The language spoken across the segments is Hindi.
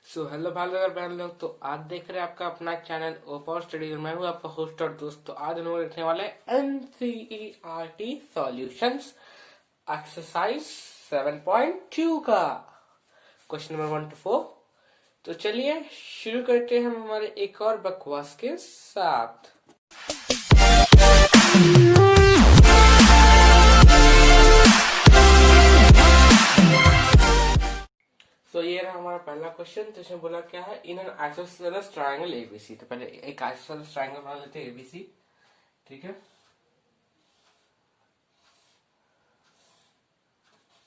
सो हेलो भाई लोग और बहन लोग, तो आज देख रहे हैं आपका अपना चैनल ओपर स्टडी। मैं हूँ आपका होस्ट और दोस्त। तो आज हम लोग देखने वाले एनसीईआरटी सॉल्यूशंस एक्सरसाइज 7.2 का क्वेश्चन नंबर 1 to 4। तो चलिए शुरू करते हैं हम हमारे एक और बकवास के साथ। तो ये रहा हमारा पहला क्वेश्चन। तो इसमें बोला क्या है, in an isosceles triangle ABC. तो पहले एक आइसोसेलेस ट्रायंगल बना लेते हैं एबीसी। ठीक है,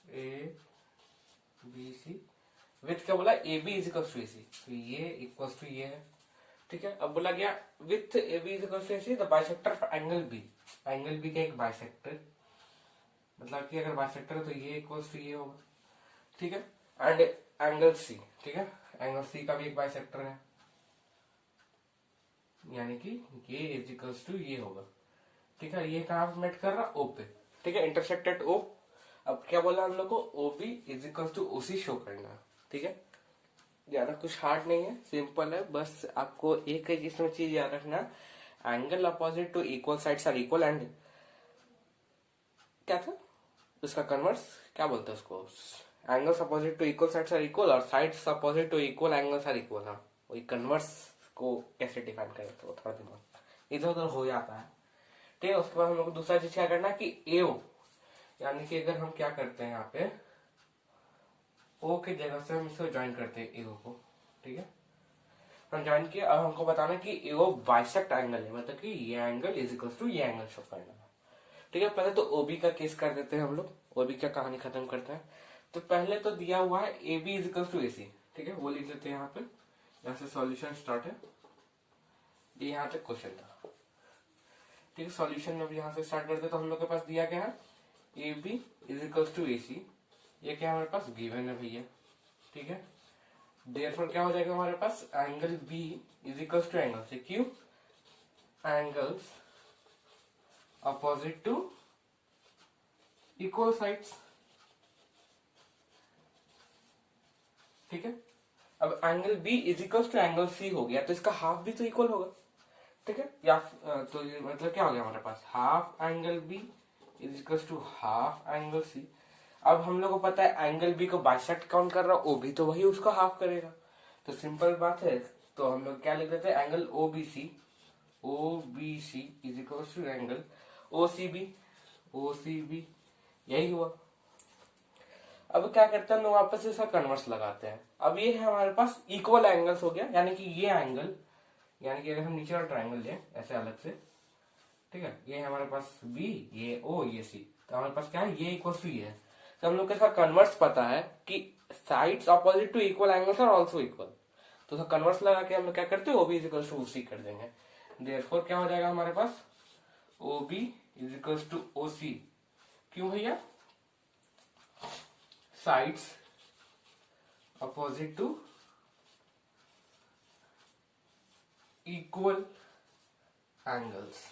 ए बी सी विथ क्या बोला, A B is equal to A C. तो ये इक्वल टू ये है। ठीक है, अब बोला गया with A B is equal to A C the bisector for angle B. Angle B का एक बाइसेक्टर, मतलब कि अगर बाइसेक्टर है तो ये इक्वल टू ये होगा। ठीक है, एंड एंगल सी। ठीक है, एंगल सी का भी एक बाइसेक्टर है, यानी कि ये इज इक्वल टू ये होगा। ठीक है, ये कहाँ मेट कर रहा, ओ पे। ठीक है, इंटरसेक्टेड ओ। अब क्या बोला हम लोग को, O B is equal to O C show करना। ठीक है, ज्यादा कुछ हार्ड नहीं है, सिंपल है। बस आपको एक इसमें चीज याद रखना, angle opposite to equal sides are equal and क्या था उसका कन्वर्स, क्या बोलते हैं उसको, angles opposite to equal sides are equal और sides opposite to equal angles are equal. हाँ, वही कन्वर्स को कैसे डिफाइन करें, तो थोड़ा दिमाग इधर उधर हो जाता है। ठीक है, उसके बाद हम लोग को दूसरा चीज क्या करना है कि एओ, यानी कि अगर हम क्या करते हैं यहाँ पे ओ की जगह से हम इसको ज्वाइन करते हैं एओ को। ठीक है, हम ज्वाइन किया। अब हमको बताना है कि एओ बाइसेक्ट एंगल है, मतलब कि ये एंगल इज इक्वल टू ये एंगल शो करना है। ठीक है, पहले तो ओबी का केस कर देते हैं हम लोग, ओबी का कहानी खत्म करते हैं। तो पहले तो दिया हुआ है A B is equal to A C. ठीक है, वो लिख लेते हैं यहाँ पे, यहाँ से सॉल्यूशन स्टार्ट है। ये यहाँ तक क्वेश्चन था। ठीक है, सॉल्यूशन में भी यहाँ से स्टार्ट करते तो हम लोग के पास दिया गया है A B is equal to A C. ये क्या हमारे पास गिवन है भैया। ठीक है, देयरफॉर क्या हो जाएगा हमारे पास, angle B is equal to angle C क्यू angles opposite to equal sides. ठीक है, अब angle B is equal to angle C हो गया, तो इसका हाफ भी तो इक्वल होगा। ठीक है, या तो ये मतलब क्या हो गया हमारे पास, half angle B is equal to half angle C. अब हम लोग को पता है एंगल बी को बाइसेक्ट कौन कर रहा है, ओ बी, तो वही उसका हाफ करेगा। तो सिंपल बात है, तो हम लोग क्या लिख देते हैं, angle O B C is equal to angle O C B. यही हुआ। अब क्या करते हैं हम लोग, वापस इसका कन्वर्स लगाते हैं। अब ये है हमारे पास इक्वल एंगल्स हो गया, यानी कि ये एंगल, यानी कि अगर हम नीचे वाला ट्राइंगल लें ऐसे अलग से, ठीक है, ये है हमारे पास बी, ये ओ, ये सी, तो हमारे पास क्या है, ये इक्वल टू ये है। तो हम लोग को इसका कन्वर्स पता है कि sides opposite to equal angles are also equal. तो उसका कन्वर्स लगा के हम लोग क्या करते हैं, O B is equal to O C कर देंगे। देयरफॉर क्या हो जाएगा हमारे पास, O B is equal to O C. क्यों भैया, sides opposite to equal angles.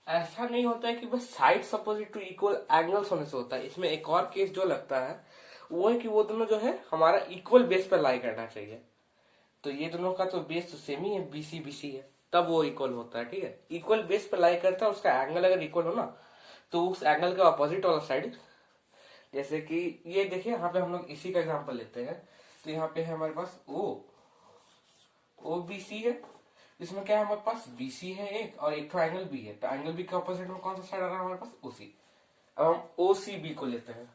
ऐसा नहीं होता है कि बस sides opposite to equal angles होने से होता है। इसमें एक और केस जो लगता है वो है कि वो दोनों जो है हमारा इक्वल बेस पर लाई करना चाहिए। तो ये दोनों का तो बेस तो सेम ही है, बीसी बीसी है, तब वो इक्वल होता है। ठीक है, इक्वल बेस पर लाई करता है, उसका एंगल अगर इक्वल हो ना, तो उस एंगल का अपोजिट वाला साइड, जैसे कि ये देखिए यहाँ पे हम लोग इसी का एग्जांपल लेते हैं। तो यहाँ पे है हमारे पास ओ बी सी है, इसमें क्या है हमारे पास बीसी है एक, और एक तो एंगल बी है। तो एंगल बी के ऑपोजिट में कौन सा साइड आ रहा है हमारे पास, ओसी। अब हम ओ सी बी को लेते हैं,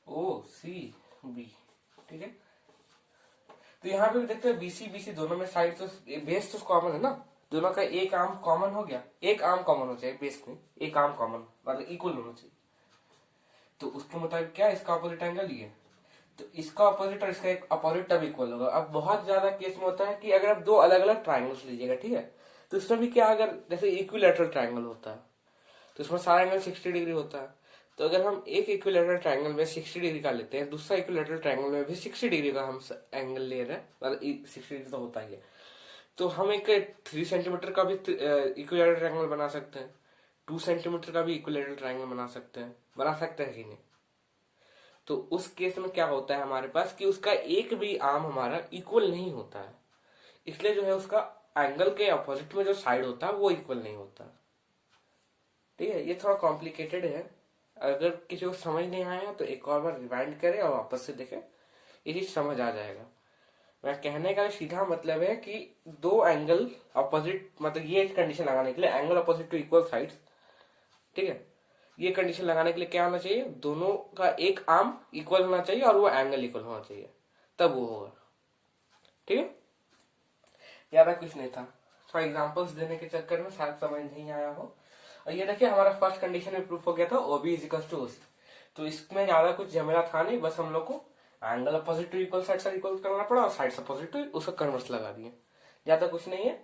ओ सी बी। ठीक है, तो यहाँ पे भी देखते हैं बीसी बीसी दोनों में साइड तो बेस तो कॉमन है ना, दोनों का एक आर्म कॉमन हो गया, एक आर्म कॉमन हो चाहिए बेस में, एक आर्म कॉमन मतलब इक्वल होना चाहिए। तो उसके मुताबिक क्या है, इसका अपोजिट एंगल ये, तो इसका अपोजिट और इसका एक अपोजिट तब इक्वल होगा। अब बहुत ज्यादा केस में होता है कि अगर आप दो अलग अलग ट्राइंगल्स लीजिएगा, ठीक है, तो इसमें भी क्या, अगर जैसे इक्विलैटरल ट्राइंगल होता है तो इसमें सारा एंगल 60 डिग्री होता है। तो अगर हम एक इक्विलैटरल ट्राइंगल में 60 डिग्री का लेते हैं, दूसरा इक्विलैटरल ट्राइंगल में भी 60 डिग्री का हम एंगल ले रहे हैं, मतलब 60 डिग्री तो होता ही है, तो हम एक 3 सेंटीमीटर का भी इक्विलैटरल ट्राइंगल बना सकते हैं, 2 सेंटीमीटर का भी इक्विलैटरल ट्राइंगल बना सकते हैं कि नहीं। तो उस केस में क्या होता है हमारे पास कि उसका एक भी आर्म हमारा इक्वल नहीं होता है, इसलिए जो है उसका एंगल के अपोजिट में जो साइड होता है वो इक्वल नहीं होता। ठीक है, ये थोड़ा कॉम्प्लिकेटेड है, अगर किसी को समझ नहीं आया तो एक और बार रिवाइंड करे और वापस से देखे, ये चीज समझ आ जाएगा। मैं कहने का सीधा मतलब है कि दो एंगल अपोजिट, मतलब ये कंडीशन लगाने के लिए angle opposite to equal sides, ठीक है, ये कंडीशन लगाने के लिए क्या होना चाहिए, दोनों का एक आर्म इक्वल होना चाहिए और वो एंगल इक्वल होना चाहिए, तब वो होगा। ठीक है, ज्यादा कुछ नहीं था, थोड़ा एग्जांपल्स देने के चक्कर में शायद समझ नहीं आया हो। और ये देखिए हमारा फर्स्ट कंडीशन में प्रूफ हो गया था ओबी इज इक्वल टू ओसी, तो इसमें ज्यादा कुछ झमेला था नहीं, बस हम लोग को angle opposite to equal side से इक्वल करना पड़ा और साइड अपोजिट टू उसका कन्वर्स लगा दिए, ज्यादा कुछ नहीं है।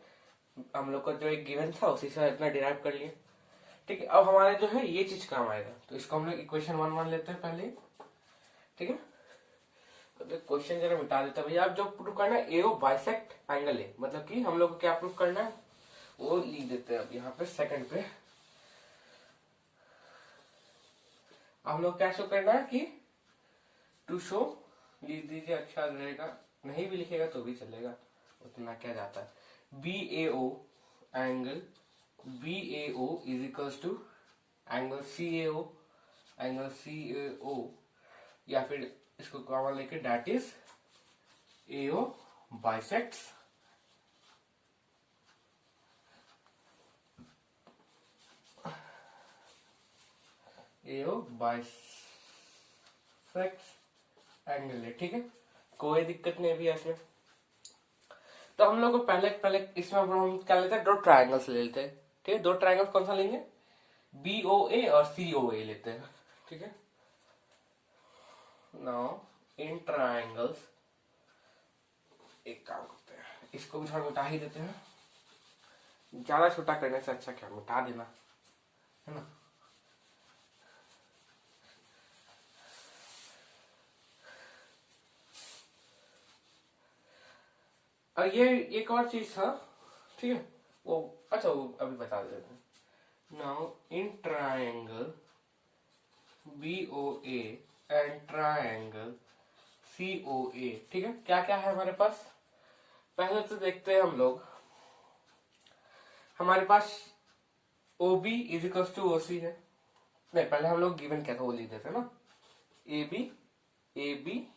हम लोग को जो एक गिवन था उसी से इतना डिराइव कर लिए। ठीक है, अब हमारे जो है ये चीज काम आएगा, तो इसको हम लोग इक्वेशन 1 मान लेते हैं पहले। ठीक है, तो क्वेश्चन जरा मिटा देता भैया। आप जो प्रूफ करना है एओ बाइसेक्ट एंगल है, मतलब कि हम लोग को क्या प्रूफ करना है वो लिख देते हैं अब यहाँ पे सेकंड पे। हम लोग क्या शो करना है कि टू शो, लिख दीजिए, अच्छा रहेगा, नहीं भी लिखेगा तो भी चलेगा, उतना क्या जाता है। B A O angle B A O is equals to angle C A O, angle C A O, या फिर इसको कॉमन लेके that is A O bisects AO bisects angle है। ठीक है, कोई दिक्कत नहीं भी इसमें। तो हम लोग को पहले पहले इसमें हम क्या लेते हैं, दो ट्रायंगल्स ले लेते हैं। ठीक है, दो ट्रायंगल्स कौन सा लेंगे, बी ओ ए और सी ओ ए लेते हैं। ठीक है, नाउ इन ट्रायंगल्स एक काम करते हैं, इसको भी थोड़ा मिटा ही देते हैं, ज्यादा छोटा करने से अच्छा क्या मिटा देना है ना। और ये एक और चीज था, ठीक है, वो अच्छा वो अभी बता देते हैं। Now in triangle B O A and triangle C O A, ठीक है, क्या क्या है हमारे पास, पहले तो देखते हैं हम लोग। हमारे पास O B is equal to O C है, नहीं पहले हम लोग गिवन क्या था वो लिख देते ना, A B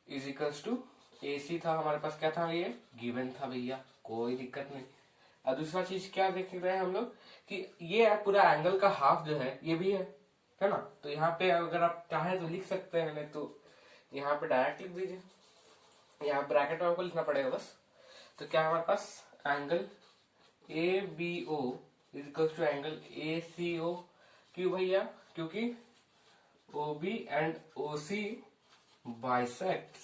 is equals to A C था हमारे पास, क्या था ये गिवन था भैया, कोई दिक्कत नहीं। और दूसरा चीज क्या देख रहे हैं हम लोग कि ये है पूरा एंगल का हाफ जो है ये भी है ना, तो यहाँ पे अगर आप चाहे तो लिख सकते हैं, नहीं तो यहाँ पे डायरेक्ट लिख दीजिए, यहाँ ब्रैकेट में आपको लिखना पड़ेगा बस। तो क्या हमारे पास angle A B O is equal to angle A C O, क्यों भैया, क्योंकि O B and O C bisects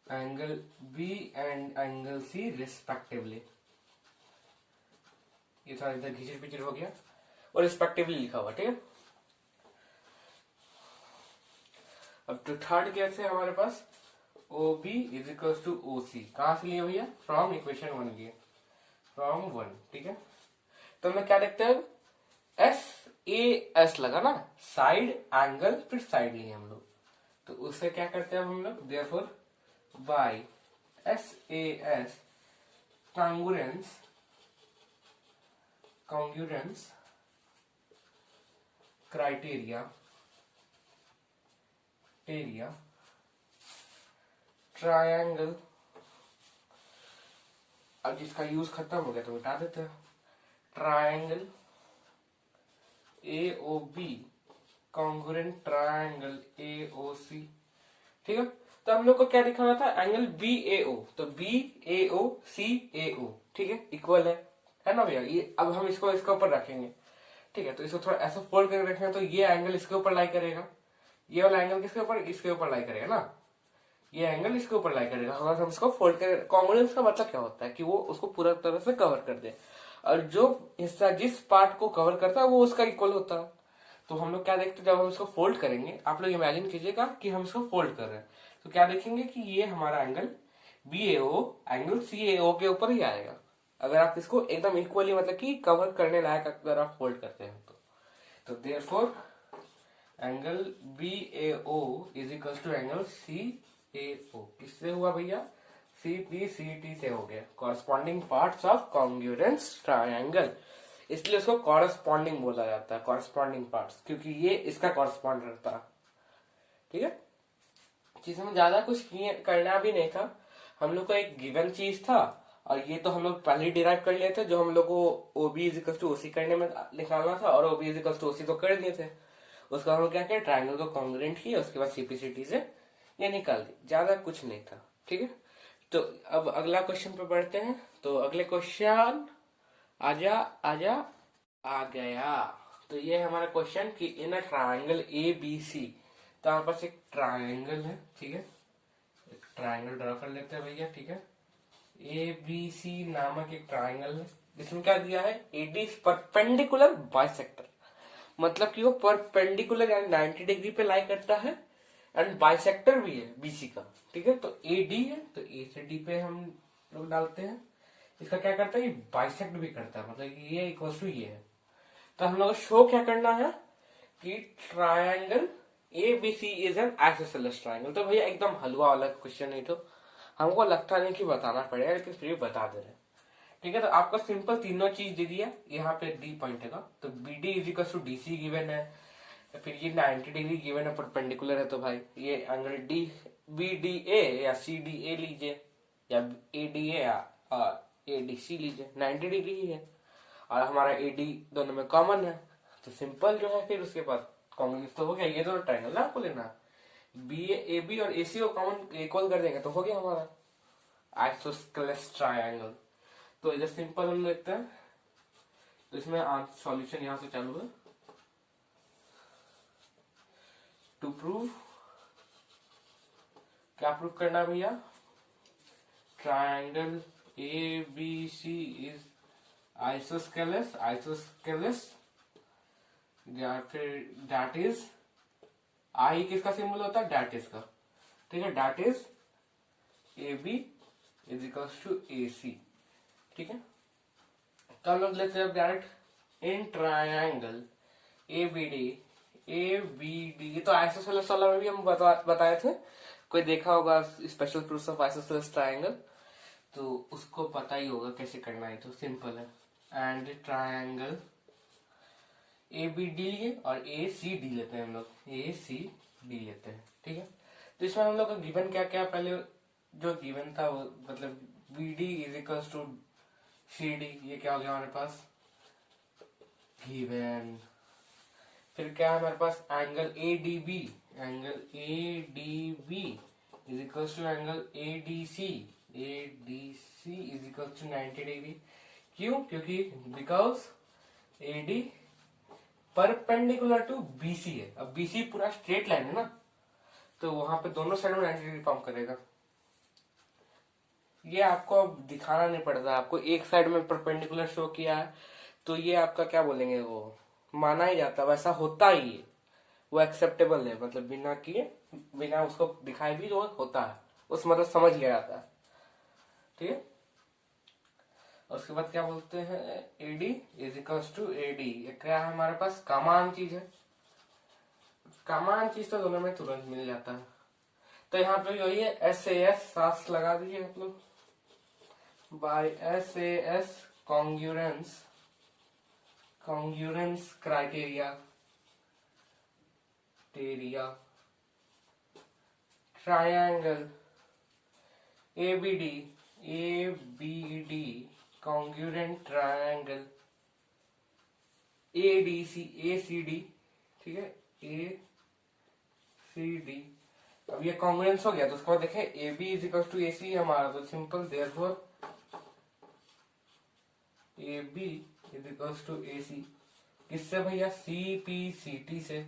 angle B and angle C respectively। ये थोड़ा इधर घिचर पिचर हो गया और रिस्पेक्टिवली लिखा हुआ, ठीक है। अब जो थर्ड केस है हमारे पास O B is equal to O C, कहां से लिए भैया, फ्रॉम इक्वेशन 1 लिए, फ्रॉम 1। ठीक है, तो हम क्या देखते हैं, एस ए एस लगा ना, साइड एंगल फिर साइड लिए हम लोग, तो उससे क्या करते हैं हम लोग, therefore by S A S congruence criteria triangle, अब जिसका यूज खत्म हो गया तो मिटा देते हैं, triangle A O B congruent triangle A O C. ठीक है, तो हम लोग को क्या दिखाना था, एंगल बी ए ओ, तो B A O C A ओ, ठीक है, इक्वल है ना भैया। ये अब हम इसको इसके ऊपर रखेंगे, ठीक है, तो इसको थोड़ा ऐसा फोल्ड करके रखेंगे, तो ये एंगल इसके ऊपर लाई करेगा, ये वाला एंगल किसके ऊपर, इसके ऊपर लाई करेगा ना, ये एंगल इसके ऊपर लाई करेगा। अगर हम इसको फोल्ड करें, कॉन्ग्रुएंस का मतलब क्या होता है कि वो उसको पूरा तरह से कवर कर दे, और जो हिस्सा जिस पार्ट को कवर करता है वो उसका इक्वल होता है। तो हम लोग क्या देखते हैं, जब हम इसको फोल्ड करेंगे, आप लोग इमेजिन कीजिएगा कि हम इसको फोल्ड कर रहे हैं, तो क्या देखेंगे कि ये हमारा angle B A O angle C A ओ के ऊपर ही आएगा, अगर आप इसको एकदम इक्वली मतलब कि कवर करने लायक अगर आप फोल्ड करते हैं तो। तो therefore angle B A O is equal to angle C A O. किससे हुआ भैया? सी पी सी टी से हो गया। Corresponding parts of congruence triangle, इसलिए उसको कॉरस्पॉन्डिंग बोला जाता है, कॉरस्पॉन्डिंग पार्ट्स, क्योंकि ये इसका कॉरस्पॉन्ड करता है। ठीक है, जिसमें ज्यादा कुछ करना भी नहीं था। हम लोग को एक गिवन चीज था और ये तो हम लोग पहले ही डिराइव कर लिए थे, जो हम लोग को ओबी इज इक्वल टू ओसी करने में निकालना था, और ओबी इज इक्वल टू ओसी तो कर दिए थे। उसका हम लोग क्या किया, ट्राइंगल को कॉन्ग्रुएंट किया, उसके बाद सीपीसीटी से ये निकाल दी, ज्यादा कुछ नहीं था। ठीक है, तो अब अगला क्वेश्चन पे बढ़ते हैं। तो अगले क्वेश्चन आजा आजा आ गया। तो ये है हमारा क्वेश्चन कि इन अ ट्राइंगल ए बी सी, तो हमारे पास एक ट्राइंगल है। ठीक है, एक ट्राइंगल ड्रॉ कर लेते हैं भैया। ठीक है, ए बी सी नामक एक ट्राइंगल है, जिसमें क्या दिया है, एडी इज परपेंडिकुलर बाइसेक्टर, मतलब कि वो परपेंडिकुलर यानी 90 डिग्री पे लाई करता है, एंड बाइसेक्टर भी है बीसी का। ठीक है, तो ए डी है, तो ए से डी पे हम लोग डालते हैं। इसका क्या करता है, ये बाइसेक्ट भी करता है, मतलब कि ये इक्वल टू ये है। तो हम लोग को शो क्या करना है कि triangle A B C is an isosceles triangle. तो भैया एकदम हलवा वाला क्वेश्चन नहीं, तो हमको लगता नहीं कि बताना पड़ेगा, लेकिन फिर भी बता दे रहे हैं। ठीक है, तो आपको सिंपल तीनों चीज दे दिया, यहाँ पे डी पॉइंट है, तो B D is equal to D C given है, फिर ये 90 डिग्री गिवन है, परपेंडिकुलर है, तो भाई ये angle D B D A या सी डी ए लीजिए, या ए डी ए या ए डी सी लीजिए, 90 डिग्री ही है, और हमारा ए डी दोनों में कॉमन है, तो सिंपल जो है फिर उसके बाद कॉमन तो हो गया। ये दोनों ट्रायंगल ना आपको लेना, बी ए बी और ए सी को कॉमन इक्वल कर देंगे तो हो गया हमारा आइसोस्केलेस ट्रायंगल। तो इधर सिंपल हम देखते हैं, तो इसमें सॉल्यूशन यहां से चालू है। टू प्रूव, क्या प्रूव करना है भैया, triangle A B C is isosceles, isosceles, या फिर दैट इज, आई किसका सिंबल होता है, डैट इज का। ठीक है, that is A B is equal to A C. ठीक है, तो हम लोग लेते हैं direct in triangle A B D, A B D, ये तो आइसोसेलेस वाला में भी हम बताए थे, कोई देखा होगा special proof of isosceles triangle, तो उसको पता ही होगा कैसे करना है, तो सिंपल है। And triangle A B D लिए और ए सी डी लेते हैं हम लोग, ए सी डी लेते हैं। ठीक है, तो इसमें हम लोग का गिवन क्या क्या, पहले जो गिवन था वो मतलब B D is equal to C D, ये क्या हो गया हमारे पास गिवन। फिर क्या है हमारे पास angle A D B, angle A D B is equal to angle A D C, A D C is equal to 90 degree. क्यों? क्योंकि because A D perpendicular to BC है। अब बीसी पूरा स्ट्रेट लाइन है ना, तो वहां पे दोनों साइड में 90 डिग्री फॉर्म करेगा। ये आपको अब दिखाना नहीं पड़ता, आपको एक साइड में परपेंडिकुलर शो किया है तो ये आपका क्या बोलेंगे, वो माना ही जाता है, वैसा होता ही है, वो एक्सेप्टेबल है, मतलब बिना किए बिना उसको दिखाए भी जो होता है, उस मतलब समझ लिया जाता है। ठीक है, उसके बाद क्या बोलते हैं, AD is equal to AD, क्या है हमारे पास कमान चीज है, कमान चीज तो दोनों में तुरंत मिल जाता है। तो यहाँ पे वही है, एस ए एस साथ लगा दीजिए आप लोग, by S A S congruence, congruence criteria, triangle A B D congruent triangle A D C, A C D. ठीक है, ए सी डी, अब ये कॉन्ग्रुएंस हो गया, तो उसके बाद देखें A B is equal to A C हमारा, तो simple therefore A B is equal to A C, किससे भैया, सी पी सी टी से।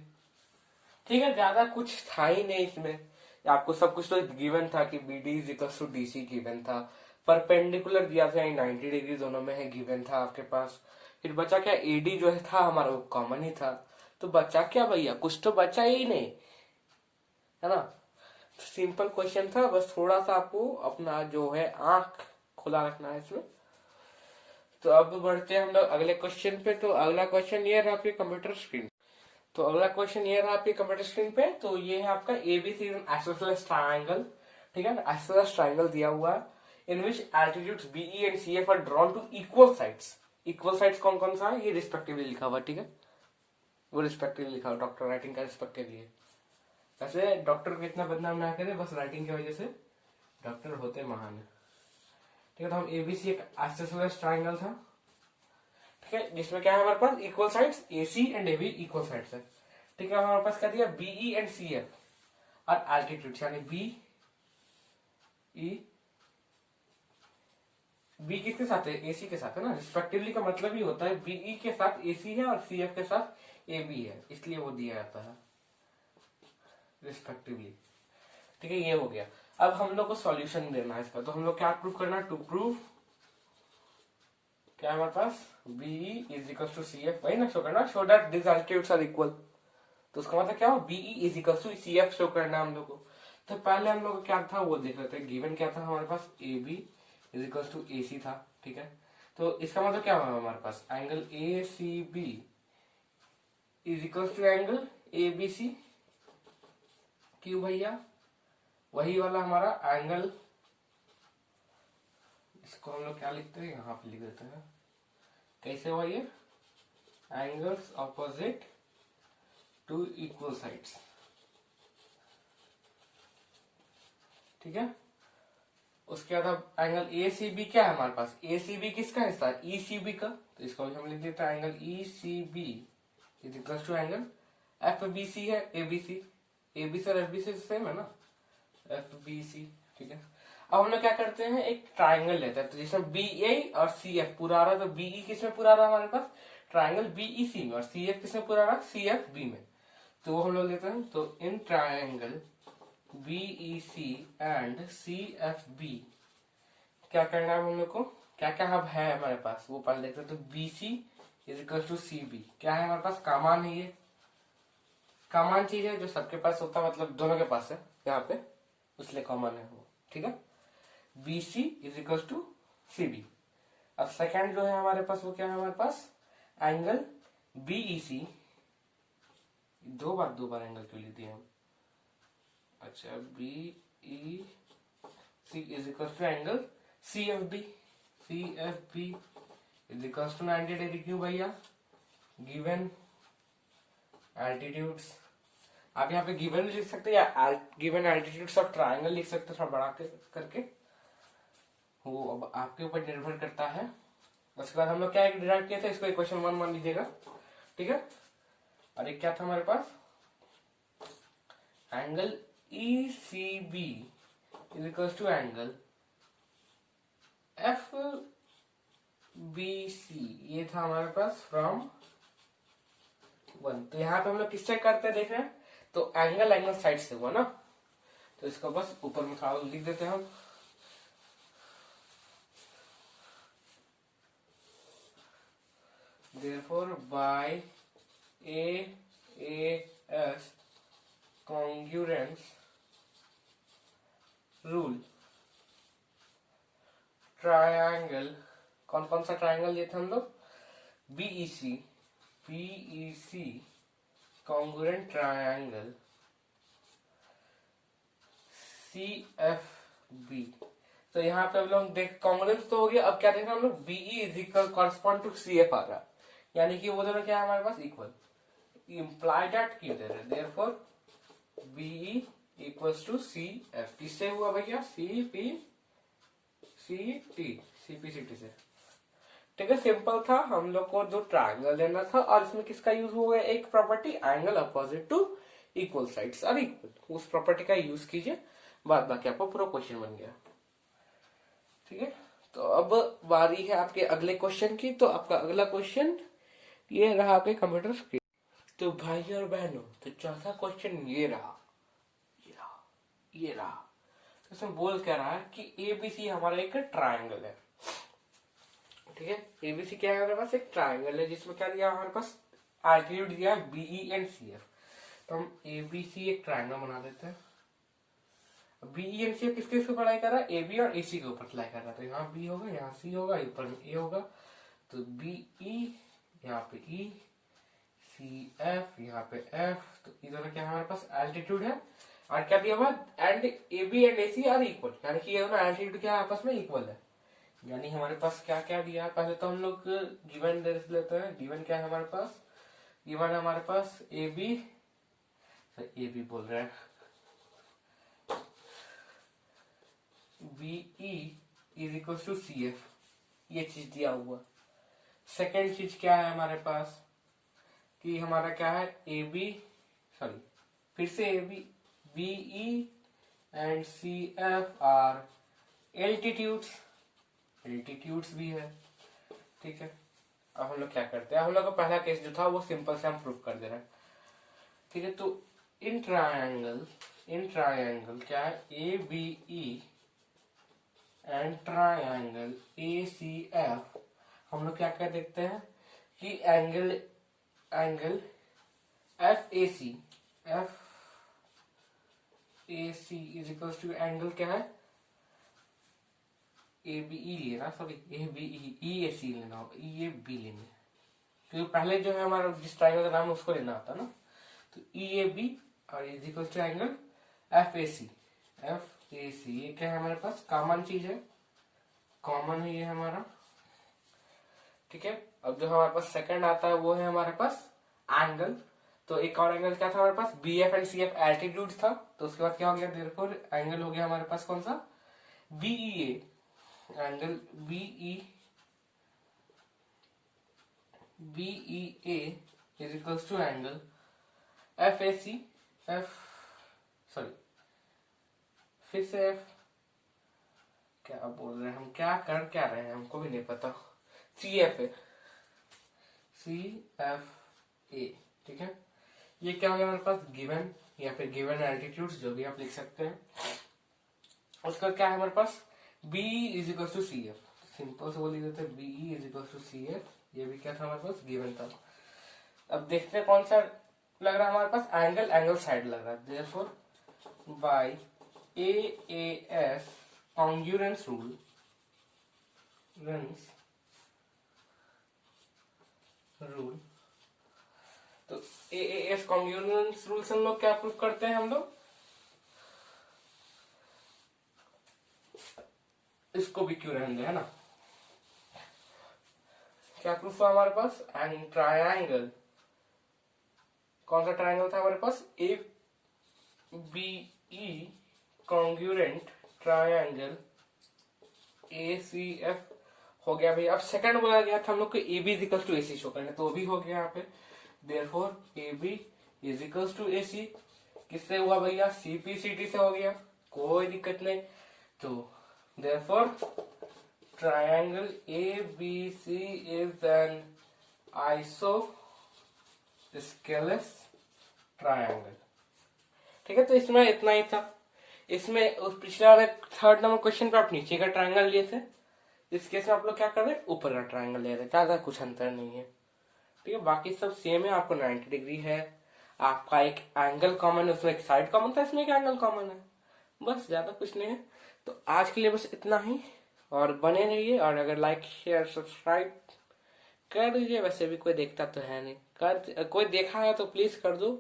ठीक है, ज्यादा कुछ था ही नहीं इसमें, आपको सब कुछ तो गिवन था कि B D is equal to D C given था, परपेंडिकुलर दिया था 90 डिग्री दोनों में है गिवन था आपके पास। फिर बचा क्या, एडी जो है था हमारा वो कॉमन ही था, तो बचा क्या भैया, कुछ तो बचा ही नहीं, है ना। सिंपल क्वेश्चन था, बस थोड़ा सा आपको अपना जो है आंख खुला रखना है इसमें। तो अब बढ़ते हैं हम लोग अगले क्वेश्चन पे। तो अगला क्वेश्चन ये रहा आपके कंप्यूटर स्क्रीन, तो अगला क्वेश्चन ये रहा आपके कंप्यूटर स्क्रीन पे। तो ये है आपका एबीसी आइसोसेलेस ट्रायंगल, ठीक है, आइसोसेलेस ट्रायंगल दिया हुआ है in which altitudes BE and CF are drawn to equal sides. Equal sides कौन कौन सा है, ये रिस्पेक्टिवली लिखा हुआ, ठीक है, वो रिस्पेक्टिवली लिखा हुआ, डॉक्टर राइटिंग का रिस्पेक्टिवली है। वैसे डॉक्टर को इतना बदनाम ना करे, बस राइटिंग की वजह से डॉक्टर होते महान है, ठीक है। तो हम एबीसी एक आइसोसेलेस ट्रायंगल था, ठीक है, जिसमें क्या है हमारे पास equal sides AC and AB equal sides है, ठीक है। हमारे पास क्या दिया बीई एंड सीएफ और एल्टीट्यूड, यानी बी ई, बी किसके साथ है, एसी के साथ है ना, रिस्पेक्टिवली का मतलब ही होता है बीई के साथ एसी है और सीएफ के साथ एबी है, इसलिए वो दिया जाता है रिस्पेक्टिवली, ठीक है। ये हो गया। अब हम लोग को सॉल्यूशन देना है इसका, तो हम लोग क्या प्रूव करना है, टू प्रूव क्या है हमारे पास BE is equal to CF, वही ना शो करना, show that this altitudes are equal. तो उसका मतलब क्या हो, BE is equal to CF show करना है हम लोग को। तो पहले हम लोग को क्या था वो देख लेते हैं, गिवन क्या था हमारे पास, A B is equal to A C था, ठीक है। तो इसका मतलब क्या हुआ हमारे पास, angle A C B is equal to angle A B C, क्यों भैया, वही वाला हमारा एंगल, इसको हम लोग क्या लिखते हैं, यहाँ पे लिख देते हैं, कैसे हुआ ये, angles opposite to equal sides, ठीक है। उसके बाद अब एंगल ए सी बी क्या है हमारे पास, ए सी बी किसका हिस्सा है, ई सी बी का, तो इसको भी हम लिख देते हैं angle E C B is equal to angle F B C है, A B C, A B सी और एफ बी सी सेम है ना, एफ बी सी, ठीक है। अब हम लोग क्या करते हैं, एक ट्राइंगल लेते हैं, तो जिसमें बी ए और सी एफ पूरा आ रहा है, तो बीई किसमें पूरा आ रहा है हमारे पास, ट्राइंगल बीई सी में, और सी एफ किसमें पूरा आ रहा है, सी एफ बी में, तो वो हम लोग लेते हैं। तो in triangle B E C and C F B क्या करना है हम लोग को, क्या क्या अब है हमारे पास वो पहले देखते हैं। तो B C is equal to C B क्या है हमारे पास, कामान है, ये कामान चीज है जो सबके पास होता है, मतलब दोनों के पास है यहाँ पे, इसलिए कॉमन है वो, ठीक है। B C is equal to C B. अब सेकंड जो है हमारे पास वो क्या है हमारे पास, एंगल बीई सी, दो बार एंगल क्यों लिख दिए हम, अच्छा, B E C is equal to angle C F B, C F B is equal to 90 degree, क्यों भैया, गिवन एल्टीट्यूड्स, आप यहाँ पे गिवन लिख सकते हैं या गिवन एल्टीट्यूड्स ऑफ ट्राइंगल लिख सकते हैं, थोड़ा बड़ा करके, वो अब आपके ऊपर निर्भर करता है। उसके बाद हम लोग क्या डिराइव किया था, इसको इक्वेशन 1 मान लीजिएगा, ठीक है। और एक क्या था हमारे पास, angle E C B is equal to angle F B C, ये था हमारे पास फ्रॉम 1। तो यहाँ पे हम लोग किससे करते हैं देख रहे हैं, तो एंगल साइड से हुआ ना, तो इसको बस ऊपर में थोड़ा लिख देते हैं हम, therefore by AAS congruence rule triangle, कौन कौन सा ट्रायंगल लिए थे हम लोग, BEC, BEC congruent triangle CFB. तो यहाँ पे हम लोग देख कॉन्ग्रुएंस तो हो गया, अब क्या देख रहे हैं हम लोग, BE is equal correspond to CF आ रहा है, यानी कि वो दोनों क्या है हमारे पास इक्वल, इम्प्लाई दैट क्यों दे रहे हैं, therefore B E equals to C F, किससे हुआ भैया, सीपी सीटी, सीपीसीटी से, ठीक है। सिंपल था, हम लोग को जो ट्रायंगल लेना था, और इसमें किसका यूज हुआ है, एक property angle opposite to equal sides are equal, उस प्रॉपर्टी का यूज कीजिए, बाद बाकी आपको पूरा क्वेश्चन बन गया, ठीक है। तो अब बारी है आपके अगले क्वेश्चन की। तो आपका अगला क्वेश्चन ये रहा आपके कंप्यूटर स्क्रीन। तो भाई और बहनों, तो चौथा क्वेश्चन ये रहा, ये रहा। तो इसमें बोल क्या रहा है कि एबीसी हमारा एक ट्रायंगल है, ठीक है। एबीसी क्या है हमारे पास, एक ट्रायंगल है जिसमें क्या दिया हमारे पास, एल्टीट्यूड दिया बीई एंड सीएफ। तो हम एबीसी एक ट्रायंगल बना देते हैं। बीई एंड सीएफ किसके ऊपर अप्लाई कर रहा है, एबी और एसी के ऊपर अप्लाई कर रहा है, तो यहाँ बी होगा, यहाँ सी होगा, ऊपर में ए होगा, तो बीई यहाँ पे ई, सी एफ, यहाँ पे एफ, तो इधर क्या है हमारे पास एल्टीट्यूड है और क्या दिया हुआ and A B and A C are equal, यानी कि ये दोनों एल्टीट्यूड क्या आपस में इक्वल है। यानी हमारे पास क्या क्या दिया है, पहले तो हम लोग गिवन देख लेते हैं। गिवन क्या है हमारे पास, गिवन है हमारे पास ए बी बोल रहे हैं B E is equal to C F, ये चीज दिया हुआ। सेकेंड चीज क्या है हमारे पास कि हमारा क्या है ए बी, सॉरी फिर से A B, B E and C F are altitudes, altitudes भी है, ठीक है। अब हम लोग क्या करते हैं, हम लोग का पहला केस जो था वो सिंपल से हम प्रूव कर दे रहे हैं, ठीक है। तो इन ट्रायंगल क्या है A B E and triangle A C F, हम लोग क्या क्या देखते हैं कि angle F A C is equal to angle क्या है ए बी ई लेना, सॉरी ए बी ई ए सी लेना होगा, ई ए बी लेंगे क्योंकि पहले जो है हमारा जिस ट्रायंगल का नाम उसको लेना होता है ना। तो ई ए बी और is equal to angle F A C, ये क्या है हमारे पास कॉमन चीज है, कॉमन है ये हमारा, ठीक है। अब जो हमारे पास सेकंड आता है वो है हमारे पास एंगल। तो एक और एंगल क्या था हमारे पास B F and C F altitude था, तो उसके बाद क्या हो गया देयरफॉर एंगल हो गया हमारे पास कौन सा B E A, angle B E A is equals to angle F A C, sorry फिर से एफ, क्या बोल रहे हैं हम, क्या कर क्या रहे हैं हमको भी नहीं पता, सी एफ ए, ठीक है। ये क्या हो गया हमारे पास गिवन या फिर गिवन एल्टीट्यूड्स जो भी आप लिख सकते हैं। उसका क्या है हमारे पास B is equal to C F, simple से बोल देते हैं B is equal to C F, ये भी क्या था हमारे पास गिवन था। अब देखते हैं कौन सा लग रहा है हमारे पास एंगल साइड लग रहा है, therefore by AAS congruence rule तो AAS congruence rule से हम लोग क्या प्रूफ करते हैं, हम लोग इसको भी क्यों रहने है ना, क्या प्रूफ हुआ हमारे पास एंड ट्रायंगल, कौन सा ट्रायंगल था हमारे पास A B E congruent triangle ACF हो गया भाई। अब सेकंड बोला गया था हम लोग को AB is equal to AC show करना, तो वो भी हो गया यहाँ पे, therefore AB is equal to AC किससे हुआ भैया CPCT से हो गया, कोई दिक्कत नहीं। तो therefore triangle ABC is an isosceles triangle, ठीक है। तो इसमें इतना ही था। इसमें उस पिछले वाले थर्ड नंबर क्वेश्चन पे आप नीचे का ट्रायंगल लिए थे, इस केस में आप लोग क्या कर रहे हैं ऊपर का ट्रायंगल ले रहे हैं, ज्यादा कुछ अंतर नहीं है, ठीक है। बाकी सब सेम है, आपको 90 डिग्री है, आपका एक एंगल कॉमन है, उसमें एक साइड कॉमन था, इसमें एक एंगल कॉमन है, बस ज्यादा कुछ नहीं है। तो आज के लिए बस इतना ही, और बने रहिए, और अगर लाइक शेयर सब्सक्राइब कर दीजिए, वैसे भी कोई देखता तो है नहीं, कोई देखा है तो प्लीज कर दो,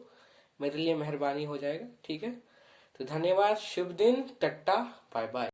मेरे लिए मेहरबानी हो जाएगा, ठीक है। तो धन्यवाद, शुभ दिन, टट्टा, बाय बाय।